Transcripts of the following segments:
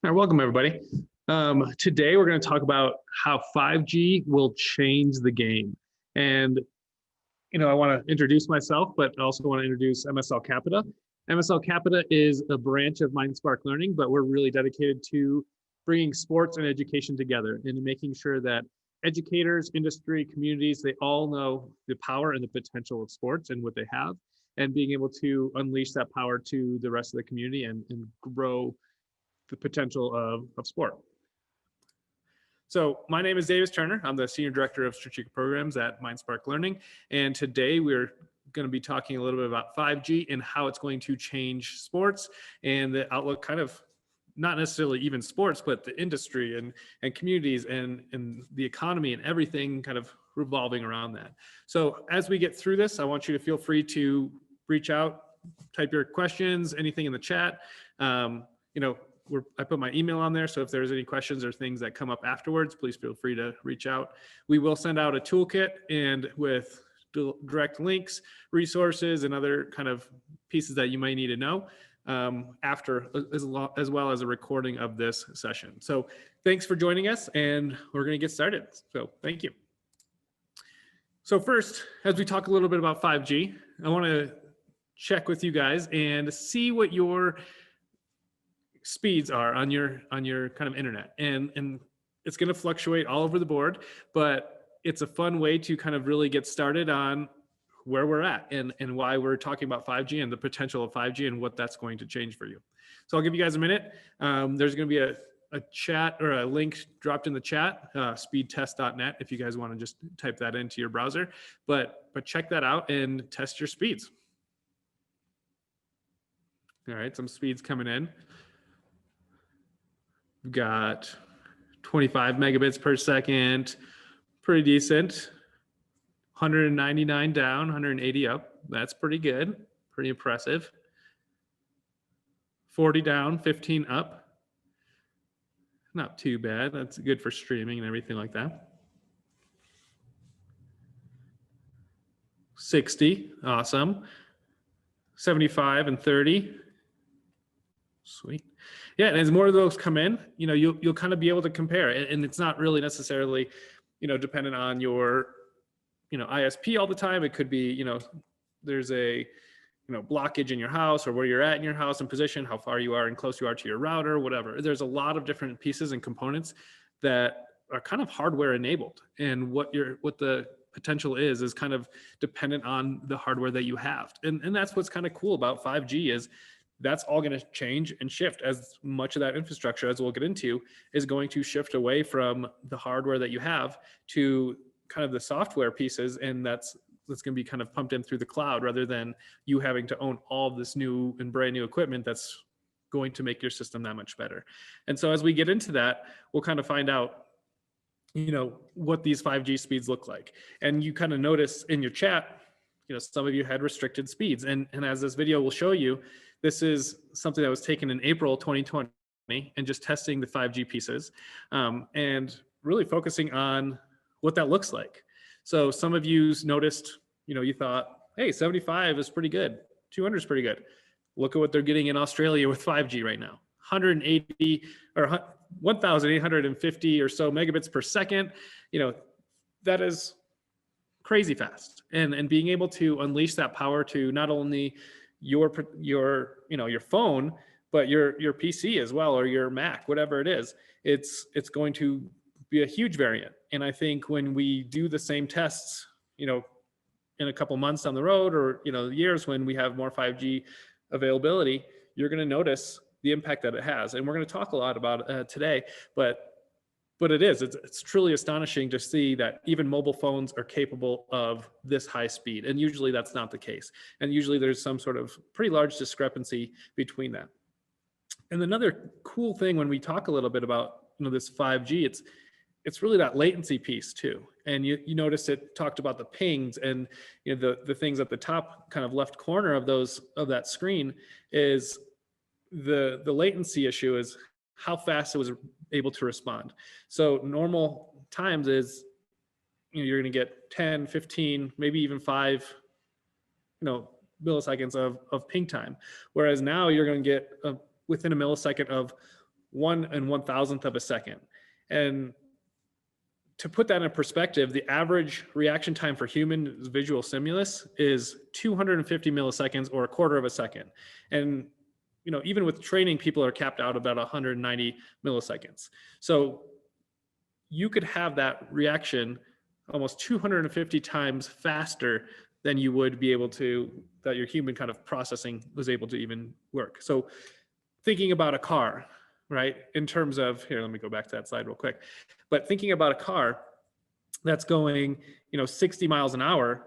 All right, welcome everybody. Today we're going to talk about how 5G will change the game. And I want to introduce myself, but I also want to introduce MSL Capita. MSL Capita is a branch of MindSpark Learning, but we're really dedicated to bringing sports and education together and making sure that educators, industry, communities, they all know the power and the potential of sports and what they have, and being able to unleash that power to the rest of the community and grow the potential of sport. So my name is Davis Turner. I'm the Senior Director of Strategic Programs at MindSpark Learning. And today we're going to be talking a little bit about 5G and how it's going to change sports and the outlook, kind of not necessarily even sports, but the industry and communities and the economy and everything kind of revolving around that. So as we get through this, I want you to feel free to reach out, type your questions, anything in the chat. I put my email on there, so if there's any questions or things that come up afterwards, please feel free to reach out. We will send out a toolkit and with direct links, resources, and other kind of pieces that you might need to know after, as well as a recording of this session. So thanks for joining us, and we're going to get started. So thank you. So first, as we talk a little bit about 5G, I want to check with you guys and see what your speeds are on your kind of internet, and it's going to fluctuate all over the board, but it's a fun way to kind of really get started on where we're at and why we're talking about 5G and the potential of 5G and what that's going to change for you. So I'll give you guys a minute. There's going to be a chat or a link dropped in the chat, speedtest.net, if you guys want to just type that into your browser, but check that out and test your speeds. All right, some speeds coming in. We've got 25 megabits per second, pretty decent. 199 down, 180 up. That's pretty good, pretty impressive. 40 down, 15 up. Not too bad. That's good for streaming and everything like that. 60, awesome. 75 and 30. Sweet. Yeah, and as more of those come in, you'll kind of be able to compare, and it's not really necessarily, dependent on your, ISP all the time. It could be, there's a, blockage in your house or where you're at in your house and position, how far you are and close you are to your router, whatever. There's a lot of different pieces and components that are kind of hardware enabled, and what the potential is kind of dependent on the hardware that you have, and that's what's kind of cool about 5G is that's all going to change and shift. As much of that infrastructure, as we'll get into, is going to shift away from the hardware that you have to kind of the software pieces, and that's going to be kind of pumped in through the cloud rather than you having to own all of this new and brand new equipment that's going to make your system that much better. And so as we get into that, we'll kind of find out what these 5G speeds look like. And you kind of notice in your chat, some of you had restricted speeds, and as this video will show you, this is something that was taken in April 2020 and just testing the 5G pieces and really focusing on what that looks like. So some of you noticed, you thought, hey, 75 is pretty good. 200 is pretty good. Look at what they're getting in Australia with 5G right now. 180 or 1,850 or so megabits per second. That is crazy fast. And being able to unleash that power to not only your phone, but your PC as well, or your Mac, whatever it is, it's going to be a huge variant. And I think when we do the same tests, in a couple months down the road, or years when we have more 5G availability, you're going to notice the impact that it has. And we're going to talk a lot about it today, but it's truly astonishing to see that even mobile phones are capable of this high speed. And usually that's not the case. And usually there's some sort of pretty large discrepancy between that. And another cool thing when we talk a little bit about this 5G, it's really that latency piece too. And you notice it talked about the pings and the things at the top kind of left corner of that screen is the latency issue is how fast it was able to respond. So normal times is, you're going to get 10, 15, maybe even 5, milliseconds of ping time. Whereas now you're going to get within a millisecond of 1/1000th of a second. And to put that in perspective, the average reaction time for human visual stimulus is 250 milliseconds, or a quarter of a second. And even with training, people are capped out about 190 milliseconds. So you could have that reaction almost 250 times faster than you would be able to, that your human kind of processing was able to even work. So thinking about a car, right? In terms of, here, let me go back to that slide real quick. But thinking about a car that's going, 60 miles an hour,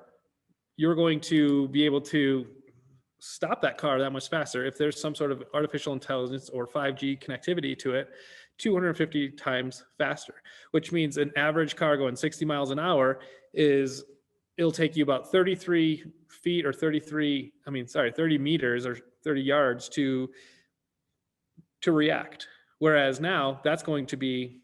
you're going to be able to stop that car that much faster if there's some sort of artificial intelligence or 5G connectivity to it, 250 times faster, which means an average car going 60 miles an hour it'll take you about 33 feet or 30 meters or 30 yards to react. Whereas now that's going to be,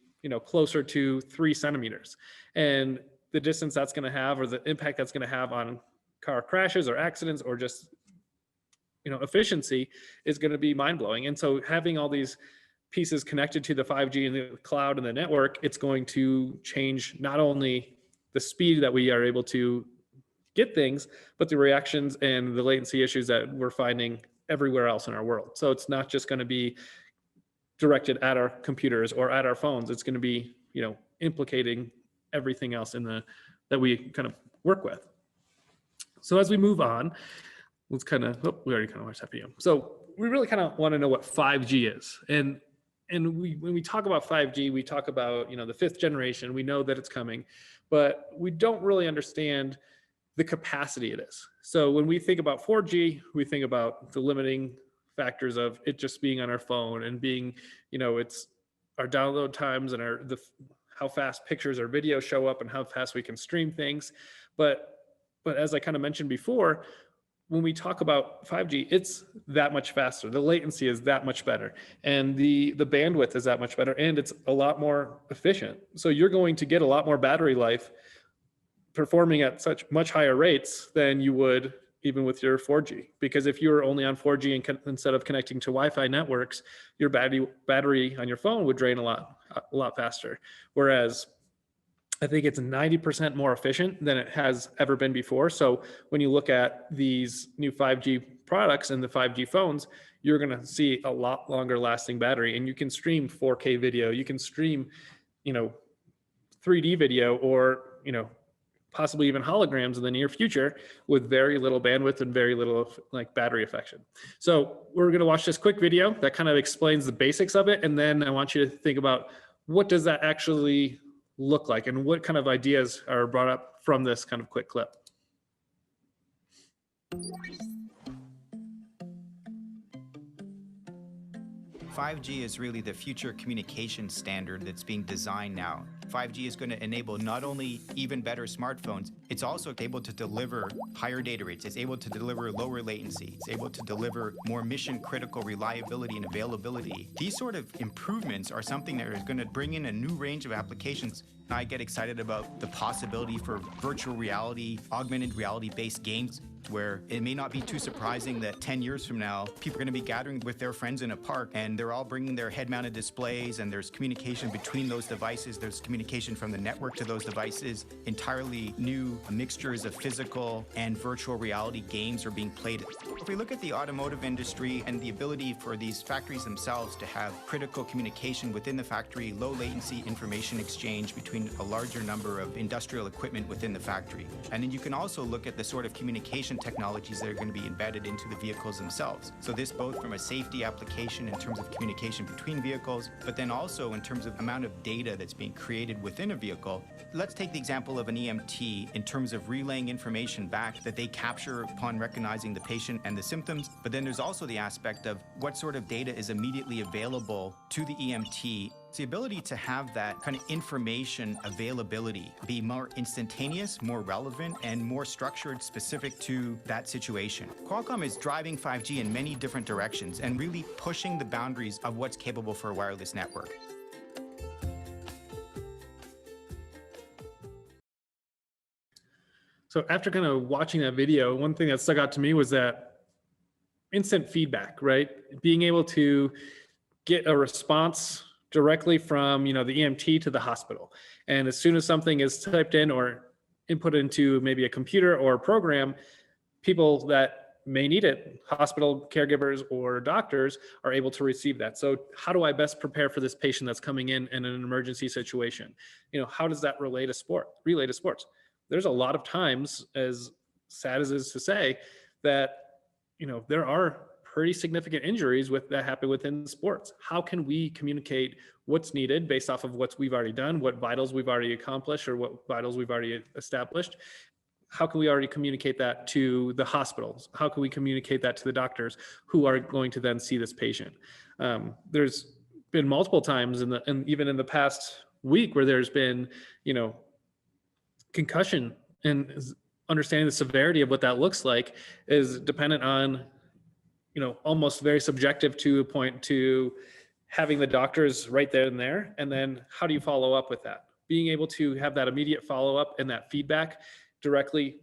closer to 3 centimeters. And the distance that's going to have, or the impact that's going to have on car crashes or accidents, or just, efficiency, is going to be mind blowing. And so having all these pieces connected to the 5G and the cloud and the network, it's going to change not only the speed that we are able to get things, but the reactions and the latency issues that we're finding everywhere else in our world. So it's not just going to be directed at our computers or at our phones. It's going to be, implicating everything else that we kind of work with. So as we move on, let's we already kind of watched that video. So we really kind of want to know what 5G is. And when we talk about 5G, we talk about, the 5th generation. We know that it's coming, but we don't really understand the capacity it is. So when we think about 4G, we think about the limiting factors of it just being on our phone and being, it's our download times and how fast pictures or videos show up and how fast we can stream things. But as I kind of mentioned before, when we talk about 5G, it's that much faster. The latency is that much better, and the bandwidth is that much better, and it's a lot more efficient. So you're going to get a lot more battery life performing at such much higher rates than you would even with your 4G. Because if you're only on 4G and instead of connecting to Wi-Fi networks, your battery on your phone would drain a lot faster. Whereas I think it's 90% more efficient than it has ever been before. So when you look at these new 5G products and the 5G phones, you're going to see a lot longer lasting battery, and you can stream 4K video. You can stream, 3D video, or, possibly even holograms in the near future with very little bandwidth and very little battery affection. So we're going to watch this quick video that kind of explains the basics of it. And then I want you to think about, what does that actually look like, and what kind of ideas are brought up from this kind of quick clip. 5G is really the future communication standard that's being designed now. 5G is going to enable not only even better smartphones, it's also able to deliver higher data rates. It's able to deliver lower latency. It's able to deliver more mission-critical reliability and availability. These sort of improvements are something that is going to bring in a new range of applications. I get excited about the possibility for virtual reality, augmented reality-based games, where it may not be too surprising that 10 years from now, people are going to be gathering with their friends in a park, and they're all bringing their head-mounted displays, and there's communication between those devices. There's communication from the network to those devices. Entirely new mixtures of physical and virtual reality games are being played. If we look at the automotive industry and the ability for these factories themselves to have critical communication within the factory, low latency information exchange between a larger number of industrial equipment within the factory. And then you can also look at the sort of communication technologies that are going to be embedded into the vehicles themselves. So this both from a safety application in terms of communication between vehicles, but then also in terms of amount of data that's being created within a vehicle. Let's take the example of an EMT in terms of relaying information back that they capture upon recognizing the patient and the symptoms. But then there's also the aspect of what sort of data is immediately available to the EMT. It's the ability to have that kind of information availability be more instantaneous, more relevant, and more structured, specific to that situation. Qualcomm is driving 5G in many different directions and really pushing the boundaries of what's capable for a wireless network. So after kind of watching that video, one thing that stuck out to me was that instant feedback, right? Being able to get a response directly from, the EMT to the hospital. And as soon as something is typed in or input into maybe a computer or a program, people that may need it, hospital caregivers or doctors, are able to receive that. So how do I best prepare for this patient that's coming in an emergency situation? How does that relate to sports? There's a lot of times, as sad as it is to say, that, there are pretty significant injuries that happen within sports. How can we communicate what's needed based off of what we've already done, what vitals we've already accomplished, or what vitals we've already established? How can we already communicate that to the hospitals? How can we communicate that to the doctors who are going to then see this patient? There's been multiple times and even in the past week where there's been, concussion, and understanding the severity of what that looks like is dependent on, almost very subjective to a point to having the doctors right there and there. And then how do you follow up with that? Being able to have that immediate follow-up and that feedback directly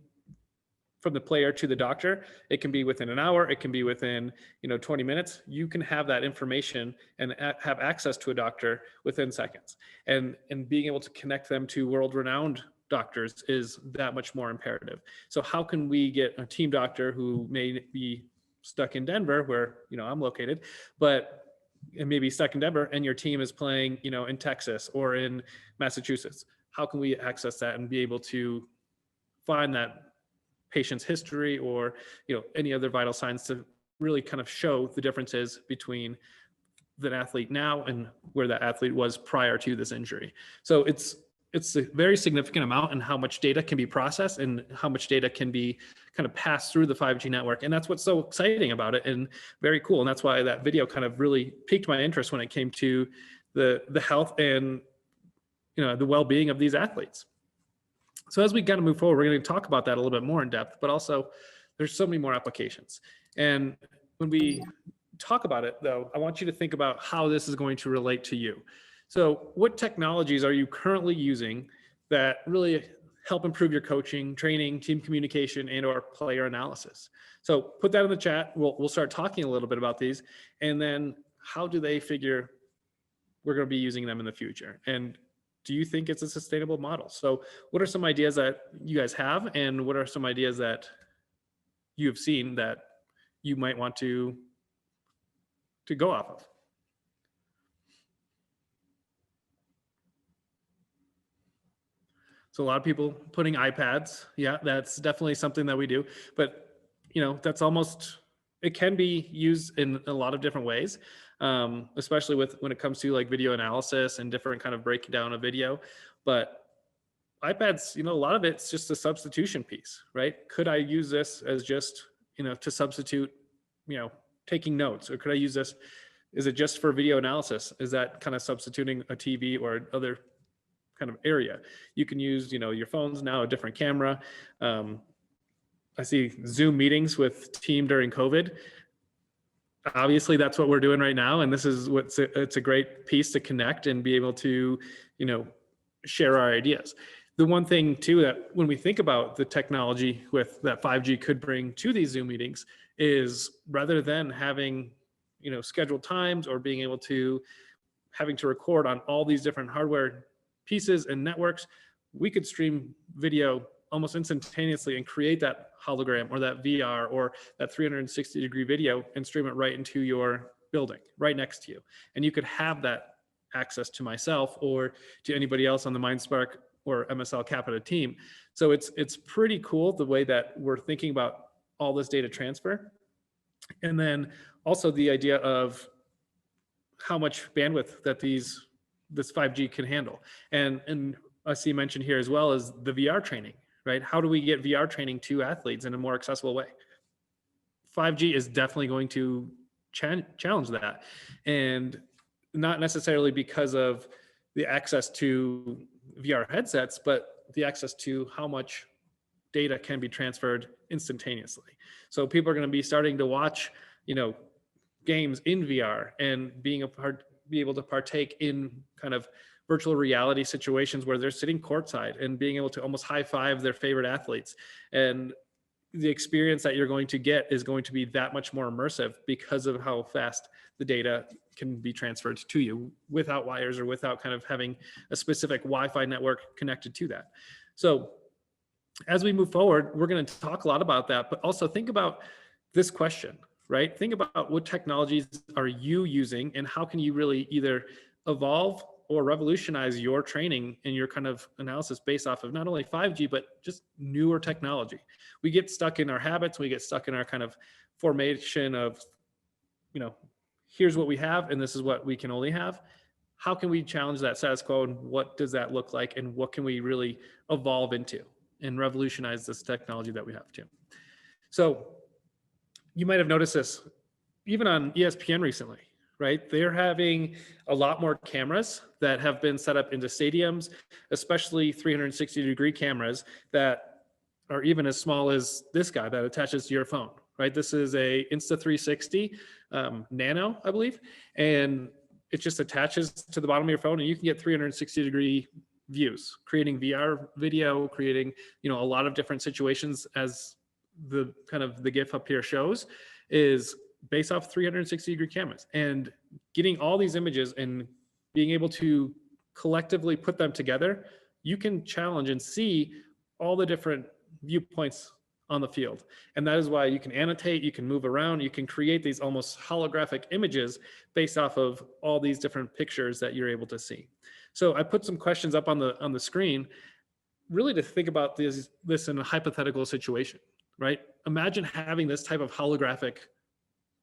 from the player to the doctor. It can be within an hour, it can be within 20 minutes. You can have that information and have access to a doctor within seconds. And being able to connect them to world-renowned doctors is that much more imperative. So how can we get a team doctor who may be stuck in Denver, where I'm located, but it may be stuck in Denver, and your team is playing in Texas or in Massachusetts? How can we access that and be able to find that patient's history or any other vital signs to really kind of show the differences between the athlete now and where that athlete was prior to this injury? So it's a very significant amount in how much data can be processed and how much data can be kind of passed through the 5G network. And that's what's so exciting about it and very cool. And that's why that video kind of really piqued my interest when it came to the health and the well-being of these athletes. So as we kind of move forward, we're going to talk about that a little bit more in depth, but also there's so many more applications. And when we talk about it, though, I want you to think about how this is going to relate to you. So what technologies are you currently using that really help improve your coaching, training, team communication, and or player analysis? So put that in the chat. We'll start talking a little bit about these, and then how do they figure we're going to be using them in the future? And do you think it's a sustainable model? So what are some ideas that you guys have, and what are some ideas that you have seen that you might want to go off of? So a lot of people putting iPads. Yeah, that's definitely something that we do. But, that's almost, it can be used in a lot of different ways, especially when it comes to like video analysis and different kind of breaking down of video. But iPads, a lot of it's just a substitution piece, right? Could I use this as just, to substitute, taking notes? Or could I use this, is it just for video analysis? Is that kind of substituting a TV or other kind of area? You can use, your phones now, a different camera. I see Zoom meetings with team during COVID. Obviously that's what we're doing right now. And this is it's a great piece to connect and be able to, share our ideas. The one thing too, that when we think about the technology with that 5G could bring to these Zoom meetings is, rather than having, scheduled times or being able to having to record on all these different hardware pieces and networks, we could stream video almost instantaneously and create that hologram or that VR or that 360-degree video and stream it right into your building, right next to you. And you could have that access to myself or to anybody else on the MindSpark or MSL Capita team. So it's pretty cool the way that we're thinking about all this data transfer. And then also the idea of how much bandwidth that this 5G can handle. And I see mentioned here as well as the VR training, right? How do we get VR training to athletes in a more accessible way? 5G is definitely going to challenge that. And not necessarily because of the access to VR headsets, but the access to how much data can be transferred instantaneously. So people are going to be starting to watch, games in VR and be able to partake in kind of virtual reality situations where they're sitting courtside and being able to almost high five their favorite athletes. And the experience that you're going to get is going to be that much more immersive because of how fast the data can be transferred to you without wires or without kind of having a specific Wi-Fi network connected to that. So as we move forward, we're going to talk a lot about that, but also think about this question, right? Think about what technologies are you using and how can you really either evolve or revolutionize your training and your kind of analysis based off of not only 5G, but just newer technology. We get stuck in our habits. We get stuck in our kind of formation of, here's what we have and this is what we can only have. How can we challenge that status quo and what does that look like and what can we really evolve into and revolutionize this technology that we have too? So you might have noticed this even on ESPN recently, right? They're having a lot more cameras that have been set up into stadiums, especially 360-degree cameras that are even as small as this guy that attaches to your phone, right? This is a Insta360 Nano, I believe, and it just attaches to the bottom of your phone and you can get 360-degree views, creating VR video, creating, a lot of different situations as the kind of the GIF up here shows is based off 360-degree cameras, and getting all these images and being able to collectively put them together, you can challenge and see all the different viewpoints on the field. And that is why you can annotate, you can move around, you can create these almost holographic images based off of all these different pictures that you're able to see. So I put some questions up on the screen, really to think about this in a hypothetical situation, right? Imagine having this type of holographic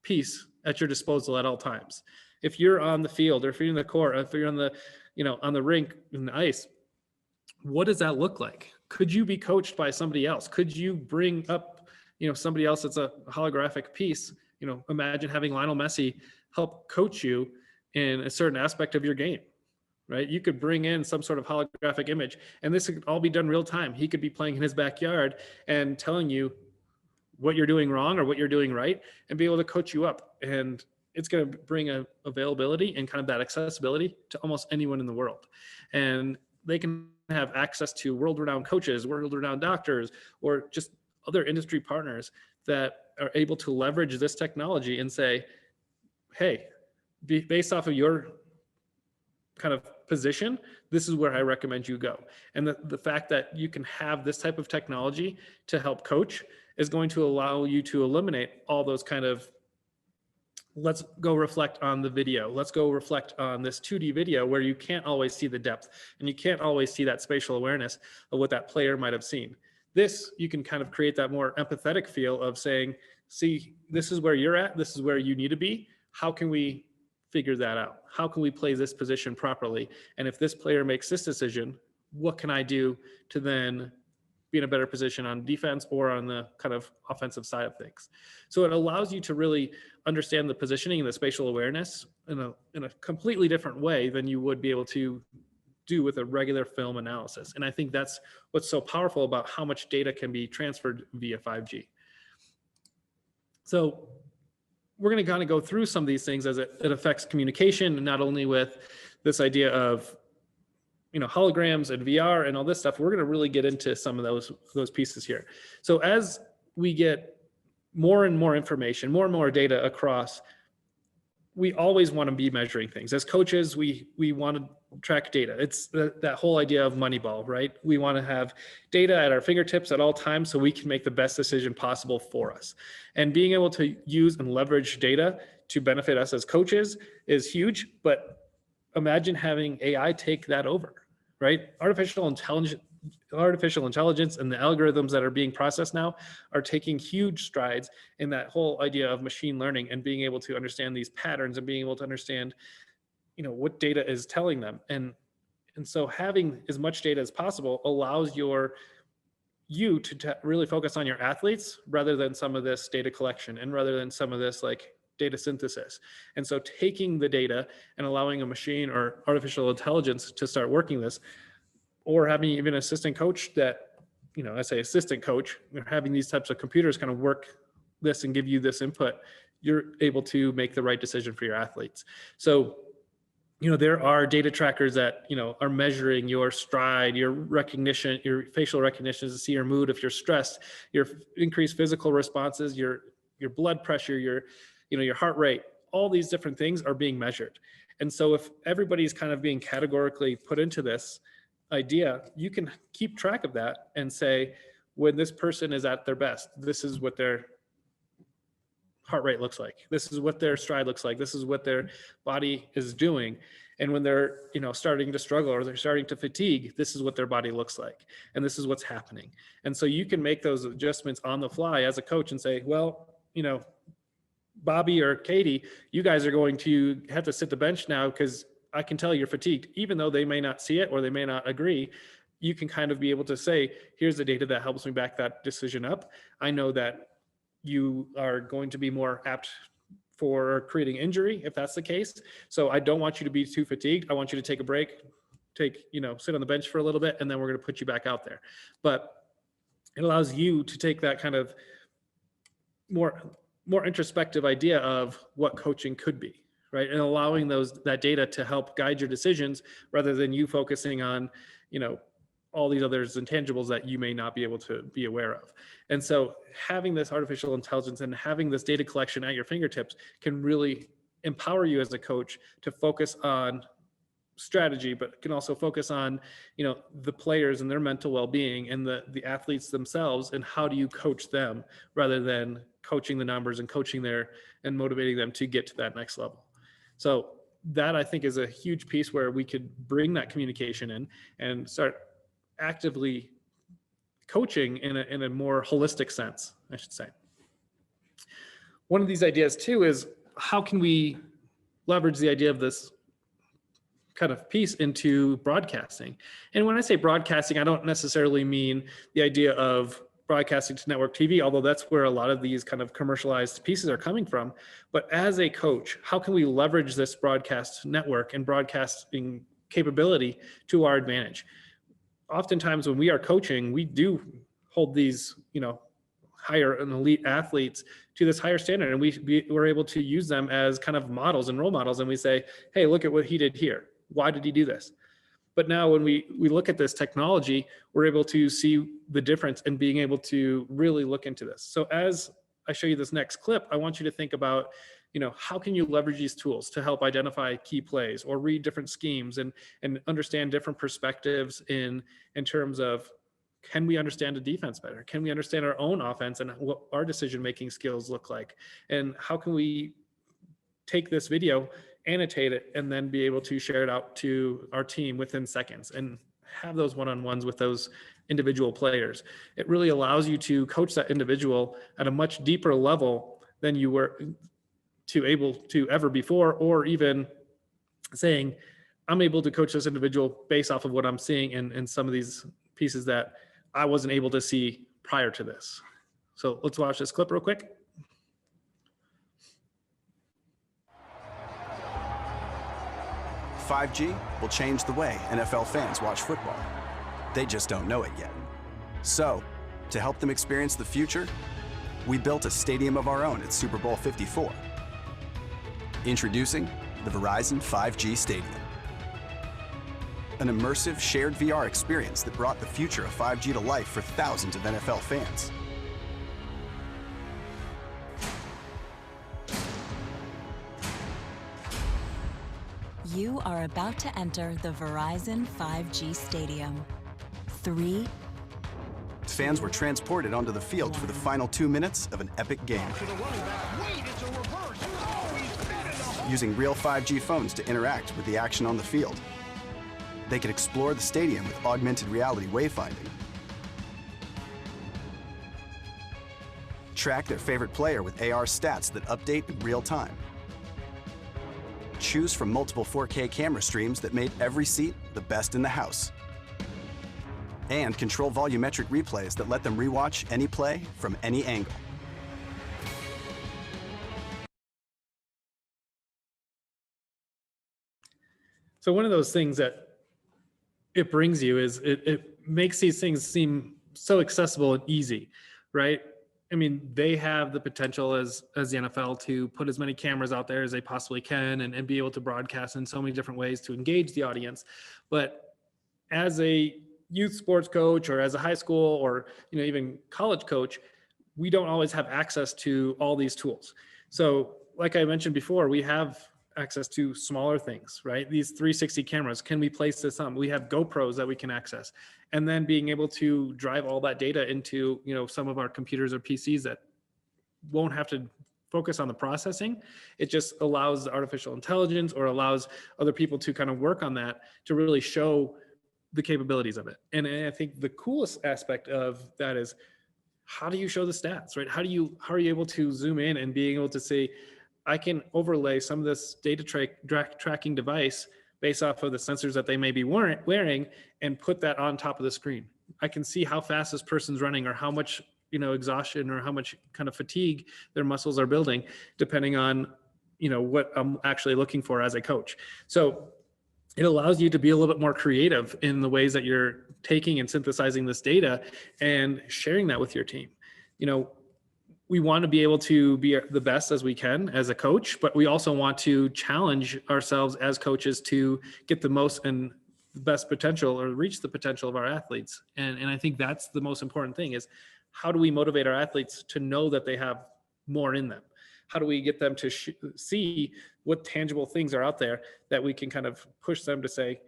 piece at your disposal at all times. If you're on the field or if you're in the court, or if you're on the, on the rink in the ice, what does that look like? Could you be coached by somebody else? Could you bring up, somebody else that's a holographic piece? Imagine having Lionel Messi help coach you in a certain aspect of your game, right? You could bring in some sort of holographic image and this could all be done real time. He could be playing in his backyard and telling you what you're doing wrong or what you're doing right and be able to coach you up. And it's going to bring a availability and kind of that accessibility to almost anyone in the world. And they can have access to world-renowned coaches, world-renowned doctors, or just other industry partners that are able to leverage this technology and say, hey, based off of your kind of position, this is where I recommend you go. And the fact that you can have this type of technology to help coach is going to allow you to eliminate all those kind of, let's go reflect on the video. Let's go reflect on this 2D video where you can't always see the depth and you can't always see that spatial awareness of what that player might have seen. This, you can kind of create that more empathetic feel of saying, see, this is where you're at. This is where you need to be. How can we figure that out? How can we play this position properly? And if this player makes this decision, what can I do to then be in a better position on defense or on the kind of offensive side of things? So it allows you to really understand the positioning and the spatial awareness in a completely different way than you would be able to do with a regular film analysis. And I think that's what's so powerful about how much data can be transferred via 5G. So we're going to kind of go through some of these things as it affects communication, not only with this idea of holograms and VR and all this stuff. We're going to really get into some of those pieces here. So as we get more and more information, more and more data across, we always want to be measuring things. As coaches, we want to track data. It's that whole idea of Moneyball, right? We want to have data at our fingertips at all times so we can make the best decision possible for us. And being able to use and leverage data to benefit us as coaches is huge, but imagine having AI take that over, right? Artificial intelligence and the algorithms that are being processed now are taking huge strides in that whole idea of machine learning and being able to understand these patterns and being able to understand, what data is telling them. And so having as much data as possible allows you to really focus on your athletes rather than some of this data collection and rather than some of this like data synthesis. And so taking the data and allowing a machine or artificial intelligence to start working this, or having even an assistant coach that, I say assistant coach, having these types of computers kind of work this and give you this input, you're able to make the right decision for your athletes. So there are data trackers that, are measuring your stride, your recognition, your facial recognition to see your mood if you're stressed, your increased physical responses, your blood pressure, your heart rate. All these different things are being measured. And so if everybody's kind of being categorically put into this idea, you can keep track of that and say, when this person is at their best, this is what their heart rate looks like. This is what their stride looks like. This is what their body is doing. And when they're, starting to struggle or they're starting to fatigue, this is what their body looks like. And this is what's happening. And so you can make those adjustments on the fly as a coach and say, well, Bobby or Katie, you guys are going to have to sit the bench now because I can tell you're fatigued, even though they may not see it or they may not agree. You can kind of be able to say, here's the data that helps me back that decision up. I know that you are going to be more apt for creating injury if that's the case. So I don't want you to be too fatigued. I want you to take a break, sit on the bench for a little bit, and then we're going to put you back out there. But it allows you to take that kind of more introspective idea of what coaching could be, right? And allowing that data to help guide your decisions rather than you focusing on, all these others intangibles that you may not be able to be aware of. And so having this artificial intelligence and having this data collection at your fingertips can really empower you as a coach to focus on strategy, but can also focus on, the players and their mental well-being and the athletes themselves, and how do you coach them rather than coaching the numbers and and motivating them to get to that next level. So that, I think, is a huge piece where we could bring that communication in and start actively coaching in a more holistic sense, I should say. One of these ideas too is, how can we leverage the idea of this kind of piece into broadcasting? And when I say broadcasting, I don't necessarily mean the idea of broadcasting to network TV, although that's where a lot of these kind of commercialized pieces are coming from. But as a coach, how can we leverage this broadcast network and broadcasting capability to our advantage? Oftentimes when we are coaching, we do hold these, higher and elite athletes to this higher standard. And we're able to use them as kind of models and role models. And we say, hey, look at what he did here. Why did he do this? But now when we look at this technology, we're able to see the difference and being able to really look into this. So as I show you this next clip, I want you to think about, how can you leverage these tools to help identify key plays or read different schemes and understand different perspectives in terms of, can we understand the defense better? Can we understand our own offense and what our decision-making skills look like? And how can we take this video, annotate it, and then be able to share it out to our team within seconds and have those one-on-ones with those individual players? It really allows you to coach that individual at a much deeper level than you were able to ever before, or even saying, I'm able to coach this individual based off of what I'm seeing in some of these pieces that I wasn't able to see prior to this. So let's watch this clip real quick. "5G will change the way NFL fans watch football. They just don't know it yet. So, to help them experience the future, we built a stadium of our own at Super Bowl 54. Introducing the Verizon 5G Stadium. An immersive shared VR experience that brought the future of 5G to life for thousands of NFL fans. You are about to enter the Verizon 5G Stadium. 3, Fans were transported onto the field for the final 2 minutes of an epic game. Using real 5G phones to interact with the action on the field. They could explore the stadium with augmented reality wayfinding. Track their favorite player with AR stats that update in real time. Choose from multiple 4K camera streams that made every seat the best in the house. And control volumetric replays that let them rewatch any play from any angle. So one of those things that it brings you is it makes these things seem so accessible and easy, right? I mean, they have the potential as the NFL to put as many cameras out there as they possibly can, and be able to broadcast in so many different ways to engage the audience. But as a youth sports coach, or as a high school, or even college coach, we don't always have access to all these tools. So like I mentioned before, we have access to smaller things, right? These 360 cameras, can we place this on? We have GoPros that we can access, and then being able to drive all that data into some of our computers or PCs that won't have to focus on the processing. It just allows artificial intelligence, or allows other people to kind of work on that to really show the capabilities of it. And I think the coolest aspect of that is, how do you show the stats, right? How are you able to zoom in and being able to say, I can overlay some of this data tracking device based off of the sensors that they may be wearing, and put that on top of the screen. I can see how fast this person's running, or how much exhaustion, or how much kind of fatigue their muscles are building, depending on what I'm actually looking for as a coach. So it allows you to be a little bit more creative in the ways that you're taking and synthesizing this data and sharing that with your team. We want to be able to be the best as we can as a coach, but we also want to challenge ourselves as coaches to get the most and the best potential, or reach the potential of our athletes. And I think that's the most important thing, is how do we motivate our athletes to know that they have more in them? How do we get them to see what tangible things are out there that we can kind of push them to say,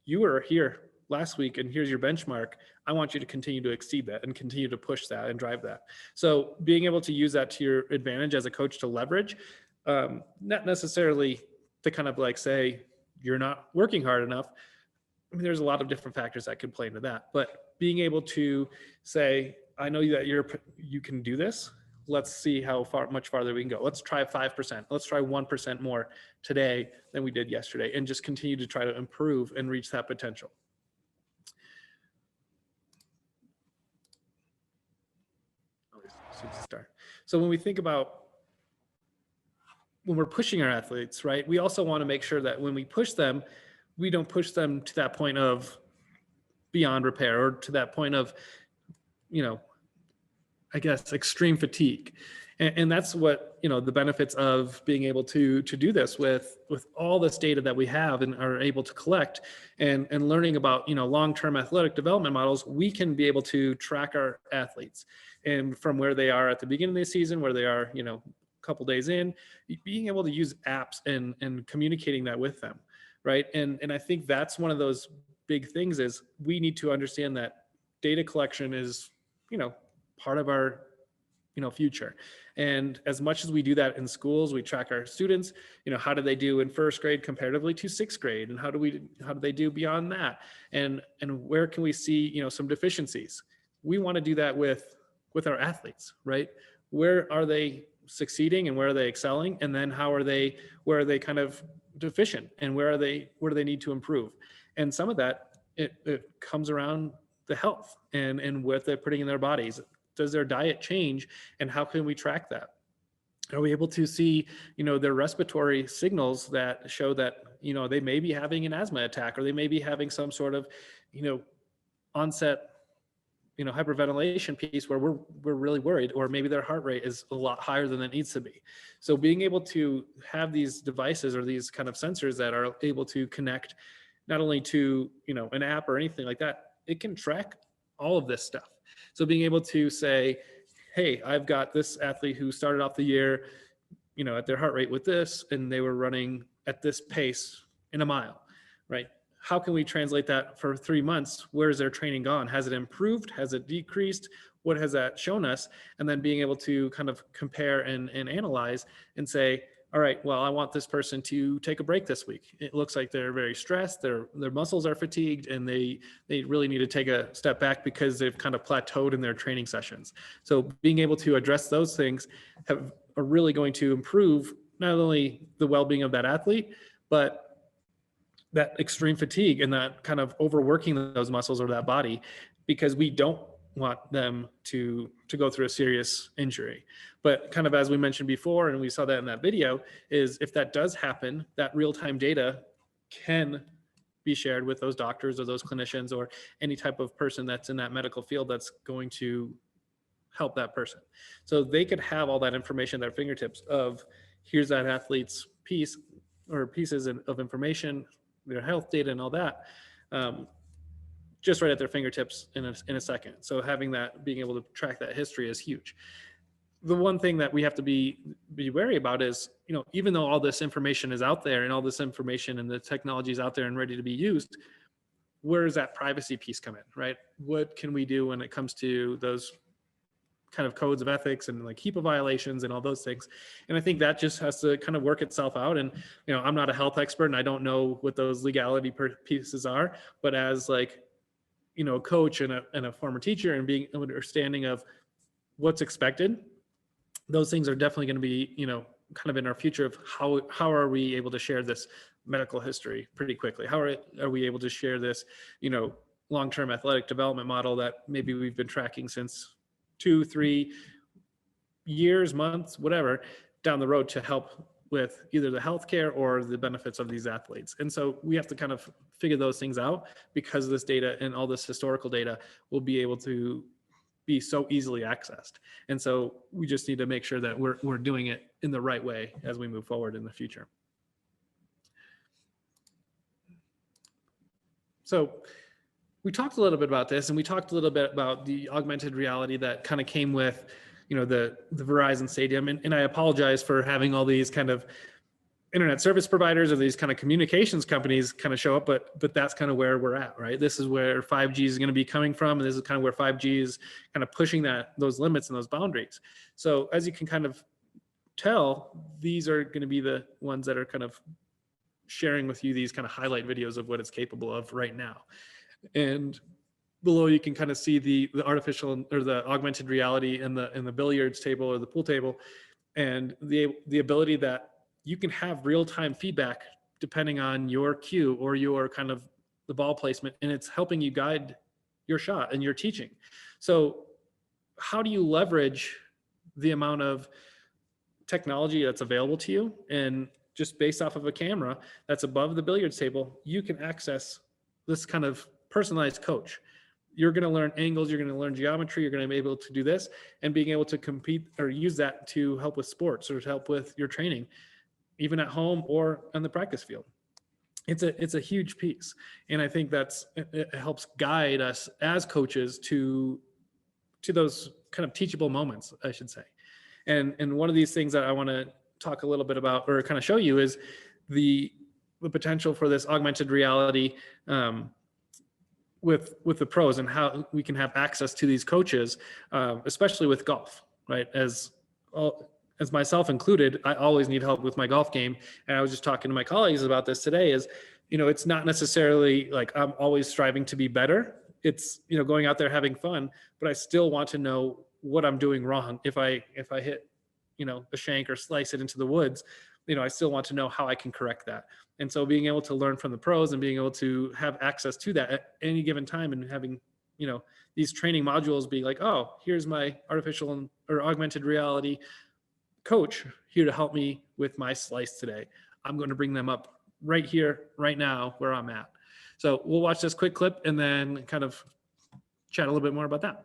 you were here last week and here's your benchmark. I want you to continue to exceed that and continue to push that and drive that. So being able to use that to your advantage as a coach to leverage, not necessarily to kind of like say you're not working hard enough. I mean, there's a lot of different factors that could play into that, but being able to say, I know that you can do this. Let's see how much farther we can go. Let's try 5%. Let's try 1% more today than we did yesterday, and just continue to try to improve and reach that potential. Superstar. So when we think about when we're pushing our athletes, right, we also want to make sure that when we push them, we don't push them to that point of beyond repair, or to that point of, I guess, extreme fatigue. And that's what, the benefits of being able to do this with all this data that we have and are able to collect, and learning about, long-term athletic development models. We can be able to track our athletes, and from where they are at the beginning of the season, where they are, a couple days in, being able to use apps and communicating that with them. Right. And I think that's one of those big things, is we need to understand that data collection is, part of our, future. And as much as we do that in schools, we track our students, how do they do in first grade comparatively to sixth grade? And how do they do beyond that? And where can we see, some deficiencies? We want to do that with our athletes, right? Where are they succeeding and where are they excelling? And then where are they kind of deficient, and where do they need to improve? And some of that, it comes around the health and what they're putting in their bodies. Does their diet change, and how can we track that? Are we able to see, their respiratory signals that show that, they may be having an asthma attack, or they may be having some sort of, onset, hyperventilation piece where we're really worried, or maybe their heart rate is a lot higher than it needs to be. So being able to have these devices, or these kind of sensors that are able to connect not only to, an app or anything like that, it can track all of this stuff. So being able to say, hey, I've got this athlete who started off the year, at their heart rate with this, and they were running at this pace in a mile, right? How can we translate that for 3 months? Where's their training gone? Has it improved? Has it decreased? What has that shown us? And then being able to kind of compare and analyze and say, all right, well, I want this person to take a break this week. It looks like they're very stressed. Their muscles are fatigued, and they really need to take a step back because they've kind of plateaued in their training sessions. So being able to address those things are really going to improve not only the well-being of that athlete, but that extreme fatigue and that kind of overworking those muscles or that body, because we don't want them to go through a serious injury. But kind of as we mentioned before, and we saw that in that video, is if that does happen, that real-time data can be shared with those doctors or those clinicians or any type of person that's in that medical field that's going to help that person. So they could have all that information at their fingertips of here's that athlete's piece or pieces of information, their health data and all that, just right at their fingertips in a second. So having that, being able to track that history is huge. The one thing that we have to be wary about is, even though all this information is out there and all this information and the technology is out there and ready to be used, where does that privacy piece come in, right? What can we do when it comes to those kind of codes of ethics and like HIPAA violations and all those things? And I think that just has to kind of work itself out. And, I'm not a health expert and I don't know what those legality pieces are, but as like, a coach and a former teacher and being understanding of what's expected, those things are definitely going to be, kind of in our future of how are we able to share this medical history pretty quickly? How are we able to share this, long-term athletic development model that maybe we've been tracking since 2-3 years, months, whatever, down the road to help with either the healthcare or the benefits of these athletes. And so we have to kind of figure those things out, because this data and all this historical data will be able to be so easily accessed. And so we just need to make sure that we're doing it in the right way as we move forward in the future. So we talked a little bit about this, and we talked a little bit about the augmented reality that kind of came with, the Verizon Stadium. And I apologize for having all these kind of internet service providers or these kind of communications companies kind of show up, but that's kind of where we're at, right? This is where 5G is going to be coming from. And this is kind of where 5G is kind of pushing those limits and those boundaries. So as you can kind of tell, these are going to be the ones that are kind of sharing with you these kind of highlight videos of what it's capable of right now. And below you can kind of see the artificial or the augmented reality in the billiards table or the pool table, and the ability that you can have real-time feedback depending on your cue or your kind of the ball placement, and it's helping you guide your shot and your teaching. So how do you leverage the amount of technology that's available to you? And just based off of a camera that's above the billiards table, you can access this kind of personalized coach. You're going to learn angles, you're going to learn geometry, you're going to be able to do this, and being able to compete or use that to help with sports or to help with your training, even at home or on the practice field. It's a huge piece. And I think it helps guide us as coaches to those kind of teachable moments, I should say. And one of these things that I want to talk a little bit about or kind of show you is the potential for this augmented reality with the pros, and how we can have access to these coaches, especially with golf, right? As myself included, I always need help with my golf game. And I was just talking to my colleagues about this today is, it's not necessarily like I'm always striving to be better. It's, going out there having fun, but I still want to know what I'm doing wrong. If I hit, a shank or slice it into the woods, I still want to know how I can correct that. And so being able to learn from the pros and being able to have access to that at any given time, and having, these training modules be like, oh, here's my artificial or augmented reality coach here to help me with my slice today. I'm going to bring them up right here, right now, where I'm at. So we'll watch this quick clip and then kind of chat a little bit more about that.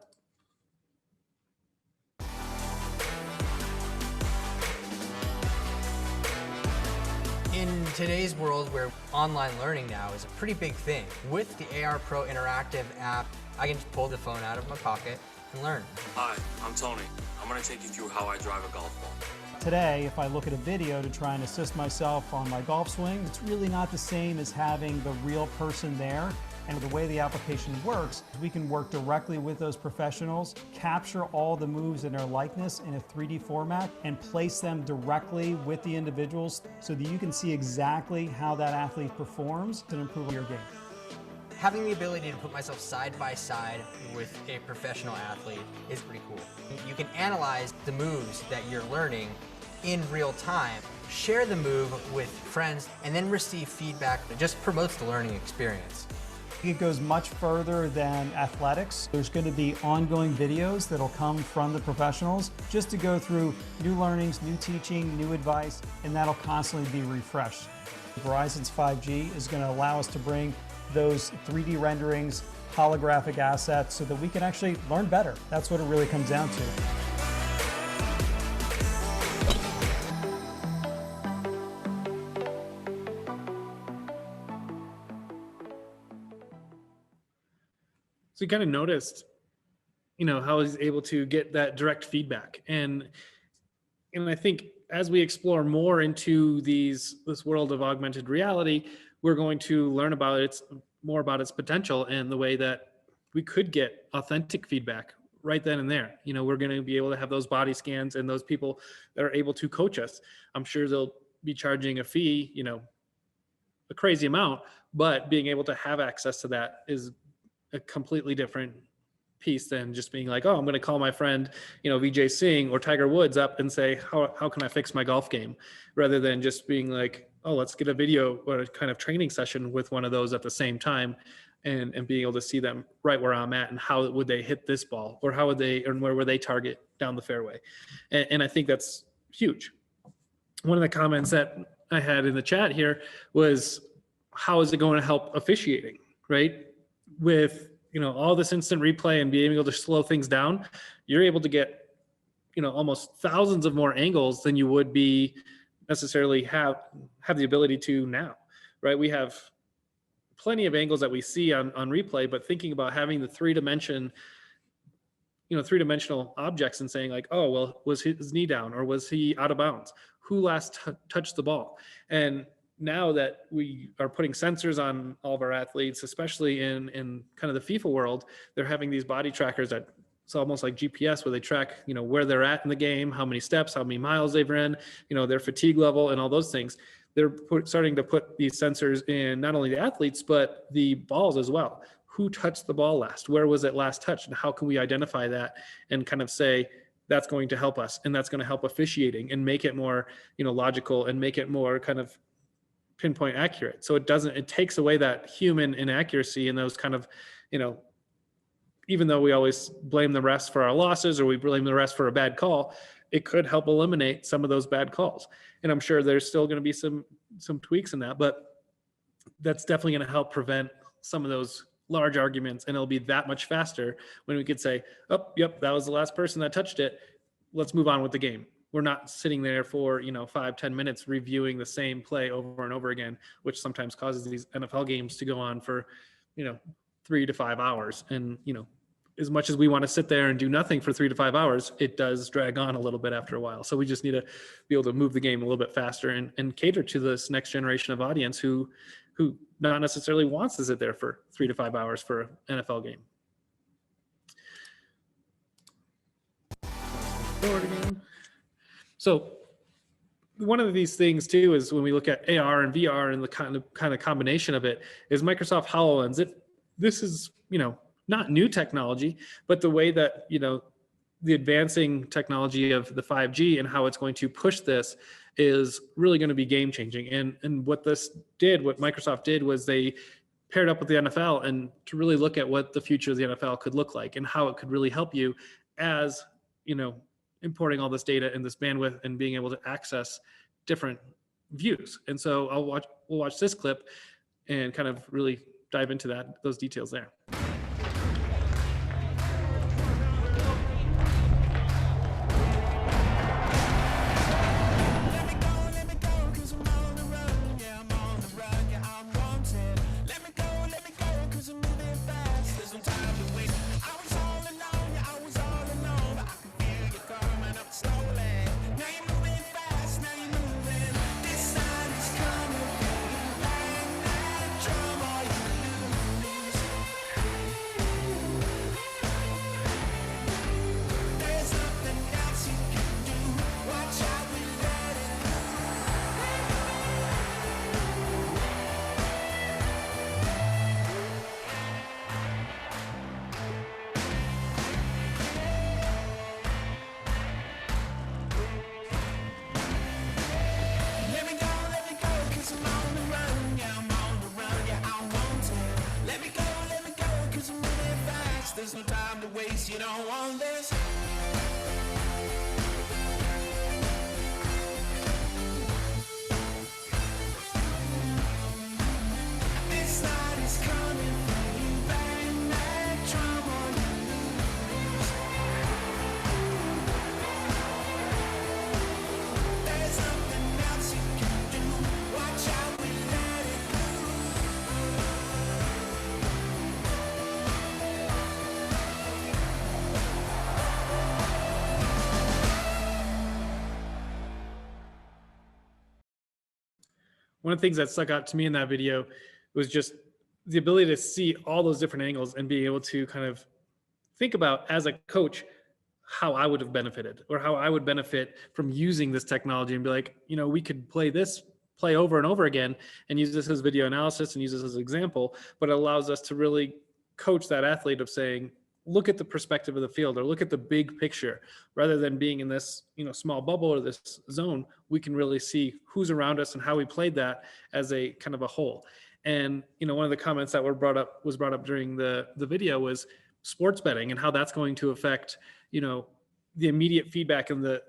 In today's world where online learning now is a pretty big thing, with the AR Pro Interactive app, I can just pull the phone out of my pocket and learn. Hi, I'm Tony. I'm going to take you through how I drive a golf ball. Today, if I look at a video to try and assist myself on my golf swing, it's really not the same as having the real person there. And the way the application works, we can work directly with those professionals, capture all the moves in their likeness in a 3D format, and place them directly with the individuals so that you can see exactly how that athlete performs to improve your game. Having the ability to put myself side by side with a professional athlete is pretty cool. You can analyze the moves that you're learning in real time, share the move with friends, and then receive feedback that just promotes the learning experience. It goes much further than athletics. There's going to be ongoing videos that'll come from the professionals just to go through new learnings, new teaching, new advice, and that'll constantly be refreshed. Verizon's 5G is going to allow us to bring those 3D renderings holographic assets so that we can actually learn better. That's what it really comes down to. So you kind of noticed, how he's able to get that direct feedback. And I think as we explore more into this world of augmented reality, we're going to learn more about its potential and the way that we could get authentic feedback right then and there. We're going to be able to have those body scans and those people that are able to coach us. I'm sure they'll be charging a fee, a crazy amount, but being able to have access to that is a completely different piece than just being like, oh, I'm going to call my friend, Vijay Singh or Tiger Woods up and say, how can I fix my golf game? Rather than just being like, oh, let's get a video or a kind of training session with one of those at the same time and being able to see them right where I'm at and how would they hit this ball or where would they target down the fairway. And I think that's huge. One of the comments that I had in the chat here was, how is it going to help officiating, right? With all this instant replay and being able to slow things down, you're able to get almost thousands of more angles than you would be necessarily have the ability to now, right? We have plenty of angles that we see on replay, but thinking about having the three-dimensional objects and saying like, oh, well, was his knee down or was he out of bounds? Who last touched the ball? And now that we are putting sensors on all of our athletes, especially in kind of the FIFA world, they're having these body trackers that it's almost like GPS, where they track, where they're at in the game, how many steps, how many miles they've ran, their fatigue level and all those things. They're starting to put these sensors in not only the athletes, but the balls as well. Who touched the ball last? Where was it last touched? And how can we identify that and kind of say, that's going to help us and that's going to help officiating and make it more, logical and make it more kind of pinpoint accurate. So it takes away that human inaccuracy and those kind of, even though we always blame the refs for our losses or we blame the refs for a bad call, it could help eliminate some of those bad calls. And I'm sure there's still going to be some tweaks in that, but that's definitely going to help prevent some of those large arguments. And it'll be that much faster when we could say, oh, yep, that was the last person that touched it. Let's move on with the game. We're not sitting there for 5-10 minutes reviewing the same play over and over again, which sometimes causes these NFL games to go on for 3 to 5 hours. And as much as we want to sit there and do nothing for 3 to 5 hours, it does drag on a little bit after a while. So we just need to be able to move the game a little bit faster and cater to this next generation of audience who not necessarily wants to sit there for 3 to 5 hours for an NFL game. Forward again. So one of these things too is when we look at AR and VR and the kind of combination of it is Microsoft HoloLens. This is not new technology, but the way that the advancing technology of the 5G and how it's going to push this is really going to be game changing. And what Microsoft did was they paired up with the NFL and to really look at what the future of the NFL could look like and how it could really help you as importing all this data and this bandwidth and being able to access different views. And so we'll watch this clip and kind of really dive into those details there. There's no time to waste, you don't want this. This night is coming for you, bang, bang. one of the things that stuck out to me in that video was just the ability to see all those different angles and be able to kind of think about, as a coach, how I would have benefited or how I would benefit from using this technology, and be like, we could play over and over again and use this as video analysis and use this as an example, but it allows us to really coach that athlete of saying, look at the perspective of the field, or look at the big picture, rather than being in this, small bubble or this zone. We can really see who's around us and how we played that as a kind of a whole. And, one of the comments that was brought up during the video was sports betting and how that's going to affect, the immediate feedback and the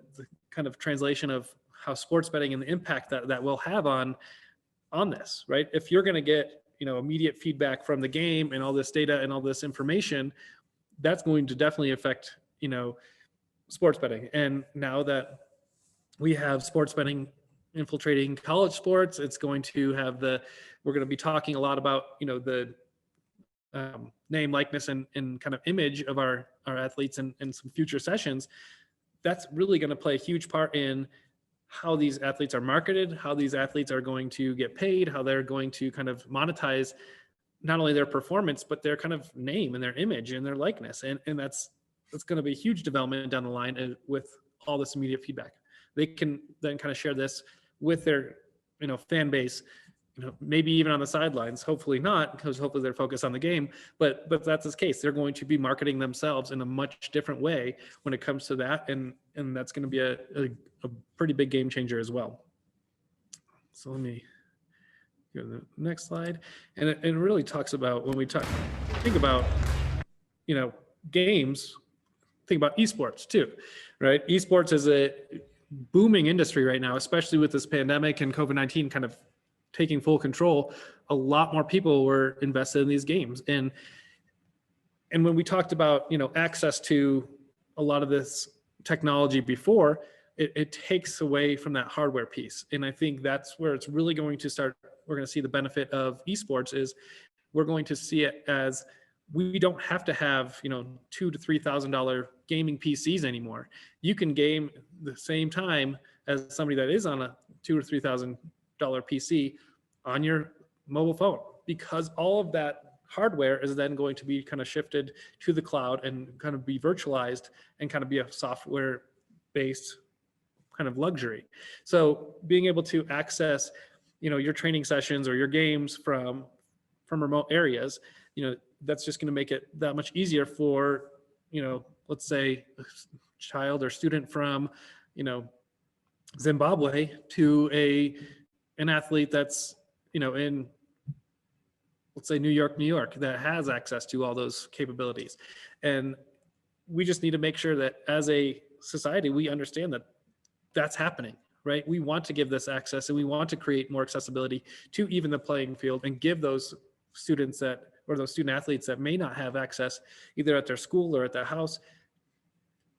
kind of translation of how sports betting and the impact that will have on this, right? If you're going to get, immediate feedback from the game and all this data and all this information, that's going to definitely affect, sports betting. And now that we have sports betting infiltrating college sports, it's going to have we're going to be talking a lot about, the name, likeness, and kind of image of our athletes in some future sessions. That's really going to play a huge part in how these athletes are marketed, how these athletes are going to get paid, how they're going to kind of monetize not only their performance, but their kind of name and their image and their likeness. And that's going to be a huge development down the line with all this immediate feedback. They can then kind of share this with their, fan base, maybe even on the sidelines, hopefully not, because hopefully they're focused on the game, but that's the case. They're going to be marketing themselves in a much different way when it comes to that. And that's going to be a pretty big game changer as well. So let me go to the next slide. And it really talks about, when we think about, games, think about esports too, right? Esports is a booming industry right now, especially with this pandemic and COVID-19 kind of taking full control. A lot more people were invested in these games. And when we talked about, access to a lot of this technology before, it takes away from that hardware piece. And I think that's where it's really going to start. We're going to see the benefit of esports is we're going to see it as, we don't have to have, $2,000 to $3,000 gaming PCs anymore. You can game the same time as somebody that is on a $2,000 or $3,000 PC on your mobile phone, because all of that hardware is then going to be kind of shifted to the cloud and kind of be virtualized and kind of be a software based kind of luxury. So being able to access, your training sessions or your games from remote areas, that's just going to make it that much easier for, let's say a child or student from, Zimbabwe to an athlete that's, in, let's say New York, that has access to all those capabilities. And we just need to make sure that as a society, we understand that that's happening, right? We want to give this access, and we want to create more accessibility to even the playing field, and give those students or those student athletes that may not have access either at their school or at their house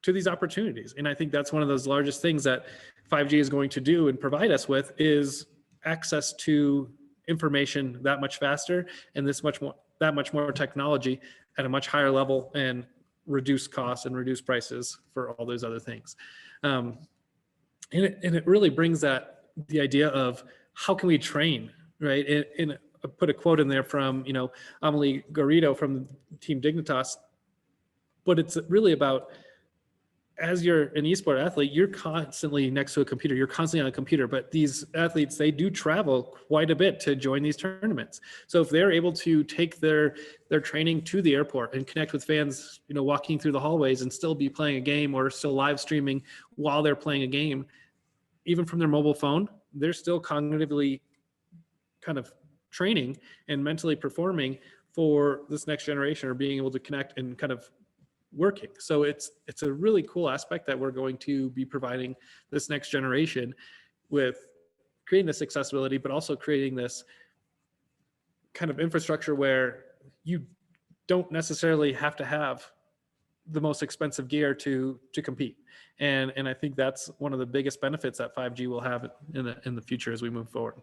to these opportunities. And I think that's one of those largest things that 5G is going to do and provide us with, is access to information that much faster, and that much more technology at a much higher level, and reduce costs and reduce prices for all those other things. And it really brings the idea of how can we train, right? And I put a quote in there from, Amelie Garrido from Team Dignitas, but it's really about, as you're an esport athlete, you're constantly next to a computer, you're constantly on a computer, but these athletes, they do travel quite a bit to join these tournaments. So if they're able to take their training to the airport and connect with fans, walking through the hallways, and still be playing a game or still live streaming while they're playing a game, even from their mobile phone, they're still cognitively kind of training and mentally performing for this next generation, or being able to connect and kind of working. So it's a really cool aspect that we're going to be providing this next generation with creating this accessibility, but also creating this kind of infrastructure where you don't necessarily have to have the most expensive gear to compete. And I think that's one of the biggest benefits that 5G will have in the future as we move forward.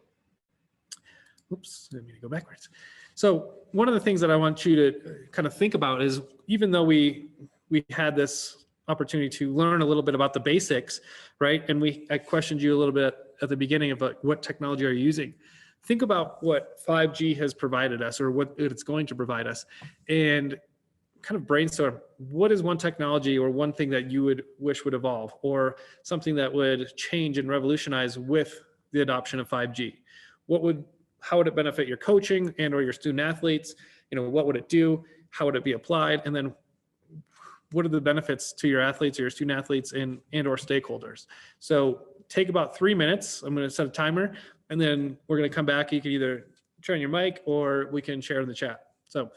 Oops, I didn't mean to go backwards. So one of the things that I want you to kind of think about is, even though we had this opportunity to learn a little bit about the basics, right? And I questioned you a little bit at the beginning of what technology are you using? think about what 5G has provided us or what it's going to provide us, and kind of brainstorm, what is one technology or one thing that you would wish would evolve, or something that would change and revolutionize with the adoption of 5G? How would it benefit your coaching and or your student athletes? What would it do? How would it be applied? And then what are the benefits to your athletes or your student athletes and or stakeholders? So take about 3 minutes. I'm going to set a timer, and then we're going to come back. You can either turn your mic or we can share in the chat. So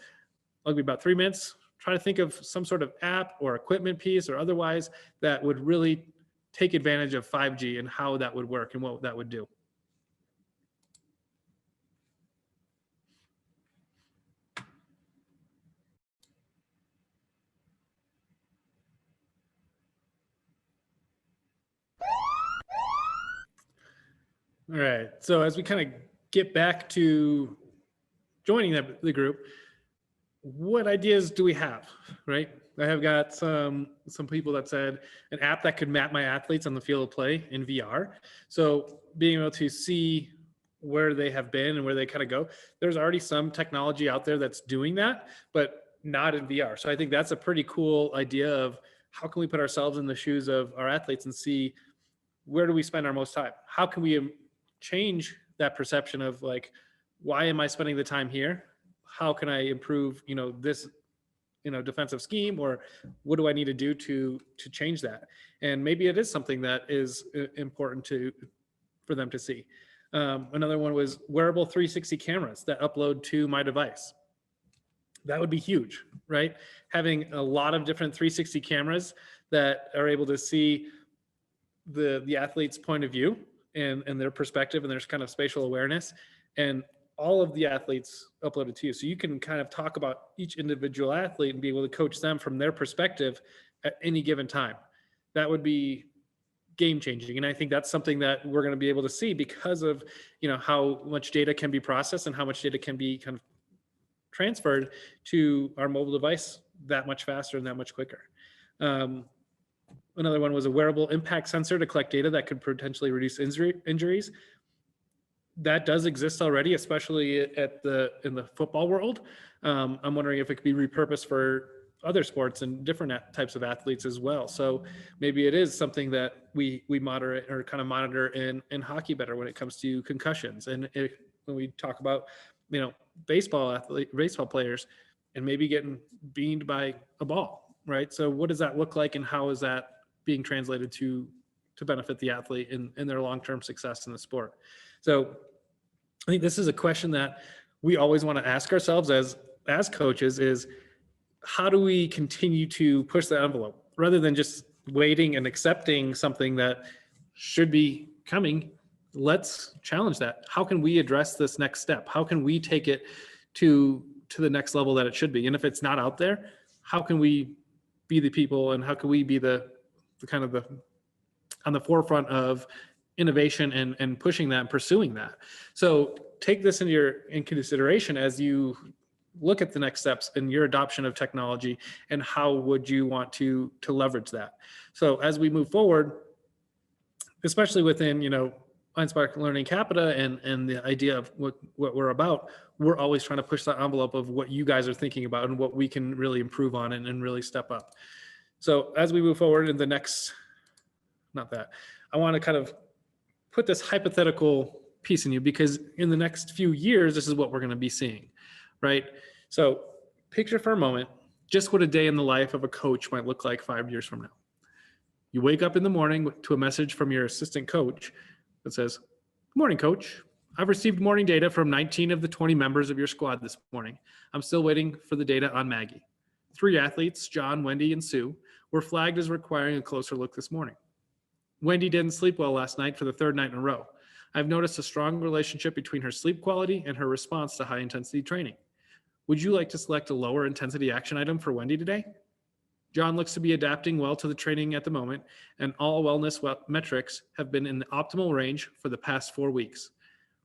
I'll be about 3 minutes. Try to think of some sort of app or equipment piece or otherwise that would really take advantage of 5G and how that would work and what that would do. All right, so as we kind of get back to joining the group, what ideas do we have, right? I have got some people that said an app that could map my athletes on the field of play in VR. So being able to see where they have been and where they kind of go. There's already some technology out there that's doing that, but not in VR. So I think that's a pretty cool idea of how can we put ourselves in the shoes of our athletes and see where do we spend our most time? How can we change that perception of like, why am I spending the time here? How can I improve, this, defensive scheme, or what do I need to do to change that? And maybe it is something that is important for them to see. Another one was wearable 360 cameras that upload to my device. That would be huge, right? Having a lot of different 360 cameras that are able to see the athlete's point of view and their perspective and their kind of spatial awareness, and all of the athletes uploaded to you. So you can kind of talk about each individual athlete and be able to coach them from their perspective at any given time. That would be game changing. And I think that's something that we're going to be able to see because of, how much data can be processed and how much data can be kind of transferred to our mobile device that much faster and that much quicker. Another one was a wearable impact sensor to collect data that could potentially reduce injuries. That does exist already, especially in the football world. I'm wondering if it could be repurposed for other sports and different types of athletes as well. So maybe it is something that we moderate or kind of monitor in hockey better when it comes to concussions. And when we talk about, baseball players and maybe getting beamed by a ball, right? So what does that look like, and how is that being translated to benefit the athlete in their long-term success in the sport? So I think this is a question that we always want to ask ourselves as coaches is, how do we continue to push the envelope rather than just waiting and accepting something that should be coming? Let's challenge that. How can we address this next step? How can we take it to the next level that it should be? And if it's not out there, how can we be the people, and how can we be the kind of on the forefront of innovation and pushing that and pursuing that? So take this in consideration as you look at the next steps in your adoption of technology, and how would you want to leverage that? So as we move forward, especially within, Inspire Learning Capita and the idea of what we're about, we're always trying to push that envelope of what you guys are thinking about and what we can really improve on and really step up. So as we move forward in the next, I want to kind of put this hypothetical piece in you, because in the next few years, this is what we're going to be seeing, right? So picture for a moment just what a day in the life of a coach might look like 5 years from now. You wake up in the morning to a message from your assistant coach that says, "Good morning, coach. I've received morning data from 19 of the 20 members of your squad this morning. I'm still waiting for the data on Maggie. 3 athletes, John, Wendy, and Sue, were flagged as requiring a closer look this morning. Wendy didn't sleep well last night for the 3rd night in a row. I've noticed a strong relationship between her sleep quality and her response to high intensity training. Would you like to select a lower intensity action item for Wendy today? John looks to be adapting well to the training at the moment, and all wellness metrics have been in the optimal range for the past 4 weeks.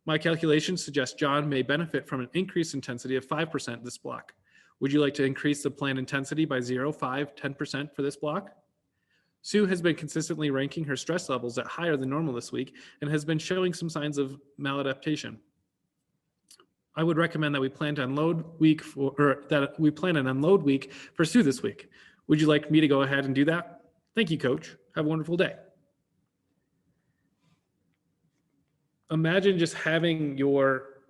My calculations suggest John may benefit from an increased intensity of 5% this block. Would you like to increase the planned intensity by 0, 5, 10% for this block? Sue has been consistently ranking her stress levels at higher than normal this week and has been showing some signs of maladaptation. I would recommend that we plan an unload week for Stu this week. Would you like me to go ahead and do that? Thank you, coach. Have a wonderful day. Imagine just having your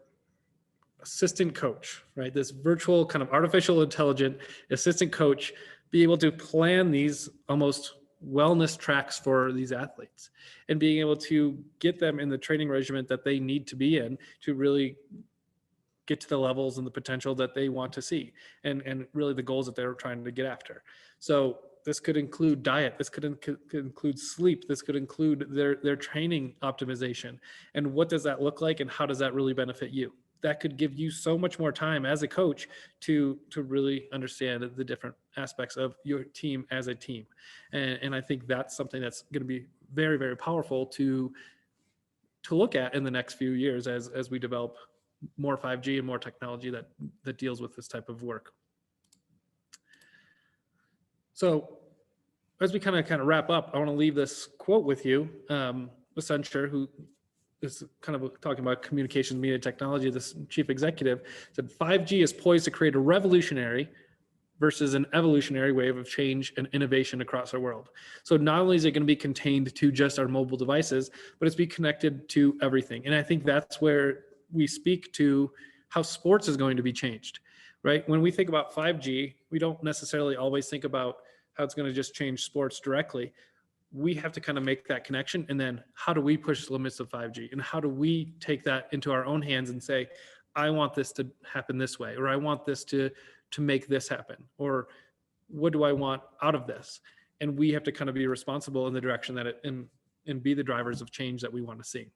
assistant coach, right? This virtual kind of artificial intelligent assistant coach be able to plan these almost wellness tracks for these athletes and being able to get them in the training regimen that they need to be in to really get to the levels and the potential that they want to see and really the goals that they're trying to get after. So this could include diet, this could include sleep, this could include their training optimization. And what does that look like and how does that really benefit you? That could give you so much more time as a coach to really understand the different aspects of your team as a team. And I think that's something that's going to be very, very powerful to look at in the next few years as we develop more 5G and more technology that deals with this type of work. So as we kind of wrap up, I want to leave this quote with you. Accenture, who is kind of talking about communications, media, technology, this chief executive said 5G is poised to create a revolutionary versus an evolutionary wave of change and innovation across our world. So not only is it going to be contained to just our mobile devices, but it's be connected to everything. And I think that's where we speak to how sports is going to be changed, right? When we think about 5G, we don't necessarily always think about how it's going to just change sports directly. We have to kind of make that connection. And then how do we push the limits of 5G? And how do we take that into our own hands and say, I want this to happen this way, or I want this to make this happen, or what do I want out of this? And we have to kind of be responsible in the direction that and be the drivers of change that we want to see.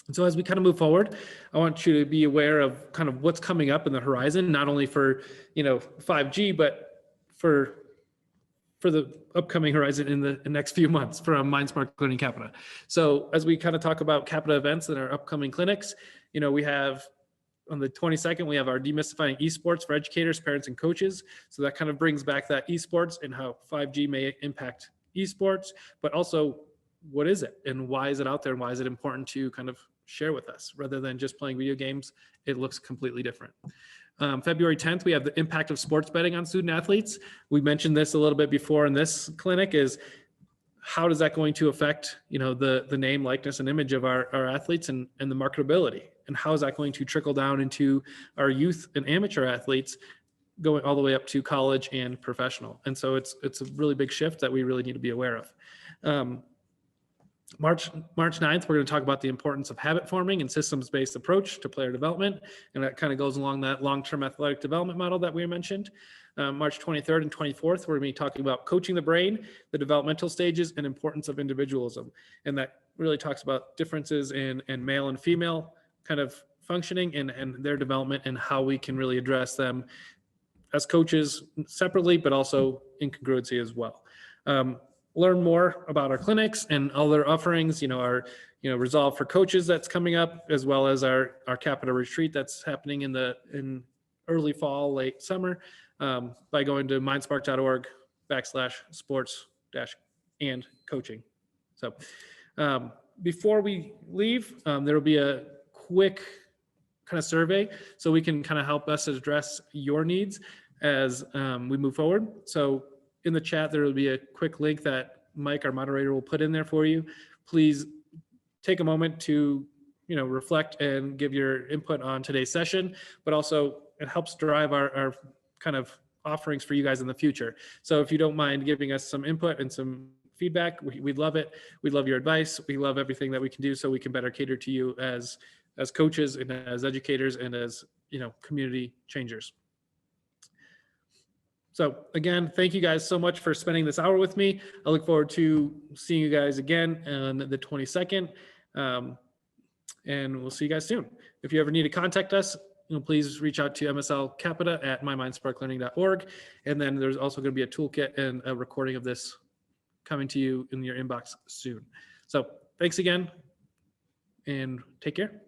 And so as we kind of move forward, I want you to be aware of kind of what's coming up in the horizon, not only for 5G, but for the upcoming horizon in the next few months from MindSmart Learning Capita. So as we kind of talk about Capita events and our upcoming clinics, we have on the 22nd, we have our Demystifying Esports for Educators, Parents, and Coaches. So that kind of brings back that esports and how 5G may impact esports, but also what is it and why is it out there and why is it important to kind of share with us rather than just playing video games? It looks completely different. February 10th, we have the impact of sports betting on student athletes. We mentioned this a little bit before in this clinic is how is that going to affect, the name, likeness, and image of our athletes and the marketability? And how is that going to trickle down into our youth and amateur athletes going all the way up to college and professional? And so it's a really big shift that we really need to be aware of. March 9th, we're going to talk about the importance of habit forming and systems-based approach to player development. And that kind of goes along that long-term athletic development model that we mentioned. March 23rd and 24th, we're going to be talking about coaching the brain, the developmental stages, and importance of individualism. And that really talks about differences in male and female kind of functioning and their development and how we can really address them as coaches separately, but also in congruency as well. Learn more about our clinics and other offerings, our Resolve for Coaches that's coming up, as well as our Capita retreat that's happening in early fall, late summer, by going to mindspark.org/sports-and-coaching. So before we leave, there will be a quick kind of survey so we can kind of help us address your needs as we move forward. So in the chat, there will be a quick link that Mike, our moderator, will put in there for you. Please take a moment to, reflect and give your input on today's session, but also it helps drive our kind of offerings for you guys in the future. So if you don't mind giving us some input and some feedback, we'd love it. We love your advice. We love everything that we can do so we can better cater to you as coaches and as educators and as, community changers. So again, thank you guys so much for spending this hour with me. I look forward to seeing you guys again on the 22nd. And we'll see you guys soon. If you ever need to contact us, please reach out to MSL Capita at mymindsparklearning.org. And then there's also going to be a toolkit and a recording of this coming to you in your inbox soon. So thanks again and take care.